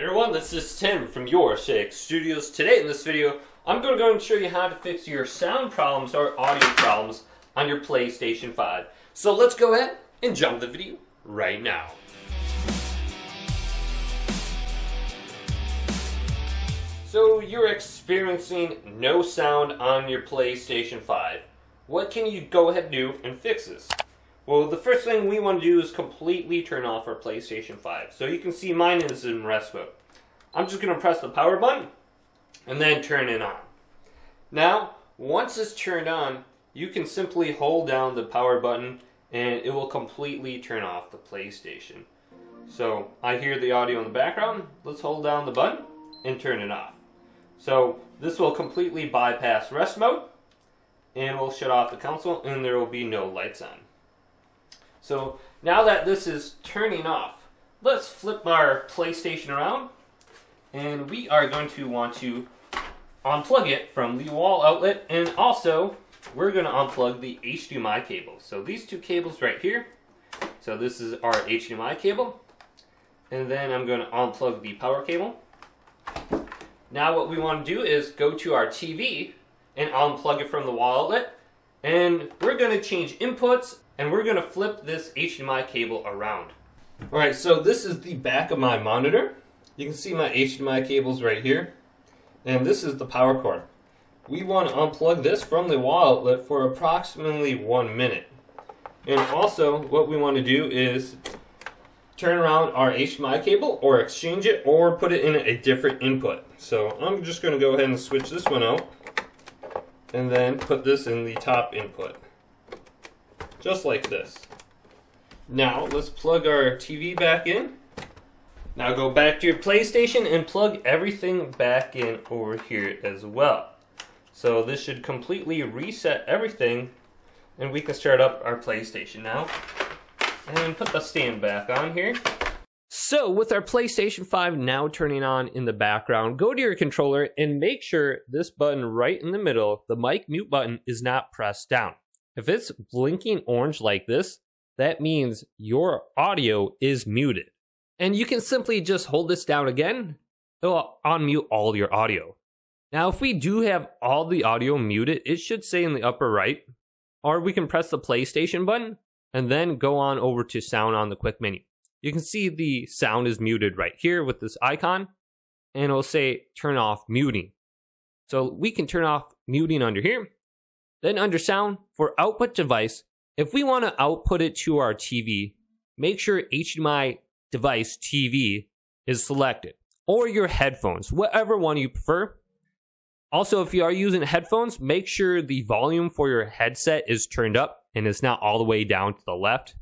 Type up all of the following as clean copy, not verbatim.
Everyone, this is Tim from YourSix Studios. Today in this video, I'm going to go and show you how to fix your sound problems or audio problems on your PlayStation 5. So let's go ahead and jump the video right now. So you're experiencing no sound on your PlayStation 5. What can you go ahead and do and fix this? Well, the first thing we want to do is completely turn off our PlayStation 5. So you can see mine is in rest mode. I'm just going to press the power button and then turn it on. Now, once it's turned on, you can simply hold down the power button and it will completely turn off the PlayStation. So I hear the audio in the background. Let's hold down the button and turn it off. So this will completely bypass rest mode and we'll shut off the console and there will be no lights on. So now that this is turning off, let's flip our PlayStation around and we are going to want to unplug it from the wall outlet, and also we're going to unplug the HDMI cable. So these two cables right here, so this is our HDMI cable, and then I'm going to unplug the power cable. Now what we want to do is go to our TV and unplug it from the wall outlet, and we're going to change inputs and we're going to flip this HDMI cable around. Alright, so this is the back of my monitor. You can see my HDMI cables right here. And this is the power cord. We want to unplug this from the wall outlet for approximately 1 minute. And also, what we want to do is turn around our HDMI cable or exchange it or put it in a different input. So I'm just going to go ahead and switch this one out and then put this in the top input. Just like this. Now let's plug our TV back in. Now go back to your PlayStation and plug everything back in over here as well. So this should completely reset everything and we can start up our PlayStation now. And put the stand back on here. So with our PlayStation 5 now turning on in the background, go to your controller and make sure this button right in the middle, the mic mute button, is not pressed down. If it's blinking orange like this, that means your audio is muted. And you can simply just hold this down again, it'll unmute all your audio. Now if we do have all the audio muted, it should say in the upper right, or we can press the PlayStation button and then go on over to sound on the quick menu. You can see the sound is muted right here with this icon, and it'll say turn off muting. So we can turn off muting under here. Then under sound, for output device, if we want to output it to our TV, make sure HDMI device TV is selected, or your headphones, whatever one you prefer. Also, if you are using headphones, make sure the volume for your headset is turned up and it's not all the way down to the left.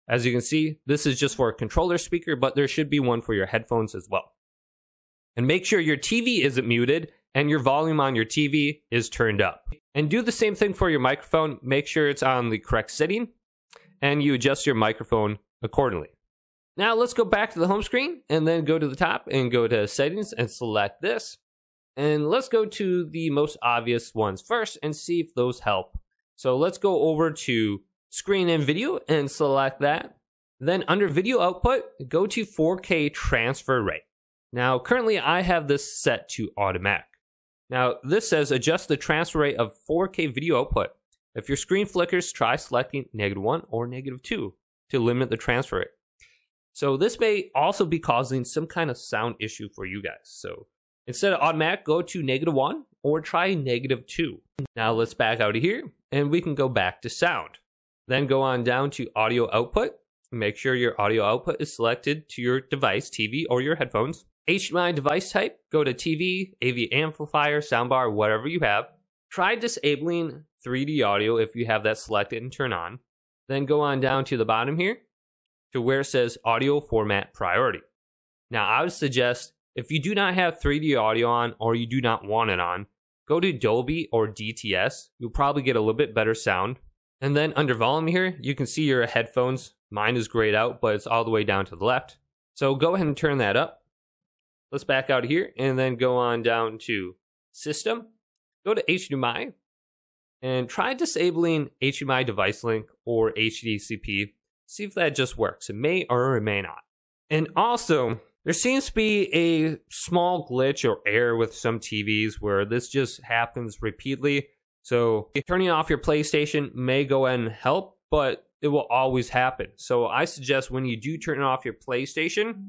As you can see, this is just for a controller speaker, but there should be one for your headphones as well. And make sure your TV isn't muted and your volume on your TV is turned up. And do the same thing for your microphone. Make sure it's on the correct setting and you adjust your microphone accordingly. Now let's go back to the home screen and then go to the top and go to settings and select this. And let's go to the most obvious ones first and see if those help. So let's go over to screen and video and select that. Then under video output, go to 4K transfer rate. Now currently I have this set to automatic. Now this says adjust the transfer rate of 4K video output. If your screen flickers, try selecting -1 or -2 to limit the transfer rate. So this may also be causing some kind of sound issue for you guys. So instead of automatic, go to -1 or try -2. Now let's back out of here and we can go back to sound. Then go on down to audio output. Make sure your audio output is selected to your device, TV or your headphones. HDMI device type, go to TV, AV amplifier, soundbar, whatever you have. Try disabling 3D audio if you have that selected and turn on. Then go on down to the bottom here to where it says audio format priority. Now I would suggest if you do not have 3D audio on or you do not want it on, go to Dolby or DTS. You'll probably get a little bit better sound. And then under volume here, you can see your headphones. Mine is grayed out, but it's all the way down to the left. So go ahead and turn that up. Let's back out here and then go on down to system. Go to HDMI and try disabling HDMI device link or HDCP. See if that just works. It may or it may not. And also, There seems to be a small glitch or error with some TVs where this just happens repeatedly. So turning off your PlayStation may go ahead and help, but it will always happen. So I suggest when you do turn off your PlayStation,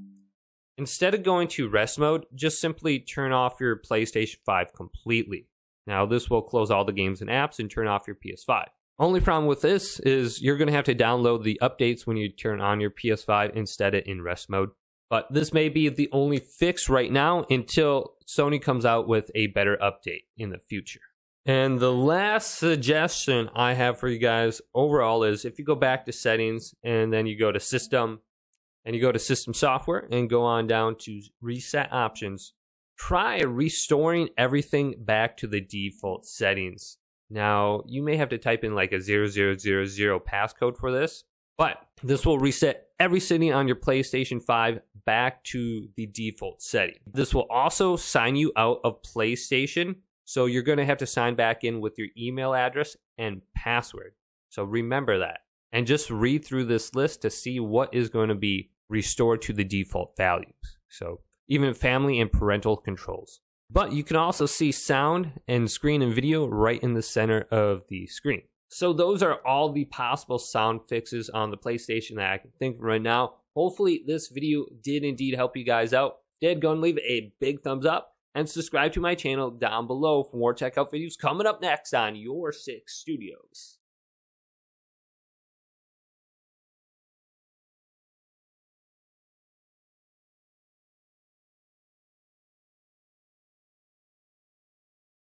instead of going to rest mode, just simply turn off your PlayStation 5 completely. Now this will close all the games and apps and turn off your PS5. Only problem with this is you're going to have to download the updates when you turn on your PS5 instead of in rest mode. But this may be the only fix right now until Sony comes out with a better update in the future. And the last suggestion I have for you guys overall is if you go back to settings and then you go to system and you go to system software and go on down to reset options, try restoring everything back to the default settings. Now, you may have to type in like a 0000 passcode for this, but this will reset every setting on your PlayStation 5 back to the default setting. This will also sign you out of PlayStation, so you're going to have to sign back in with your email address and password. So remember that. And just read through this list to see what is going to be restored to the default values. So even family and parental controls. But you can also see sound and screen and video right in the center of the screen. So those are all the possible sound fixes on the PlayStation that I can think of right now. Hopefully this video did indeed help you guys out. If it did, go and leave a big thumbs up and subscribe to my channel down below for more tech help videos coming up next on YourSixStudios.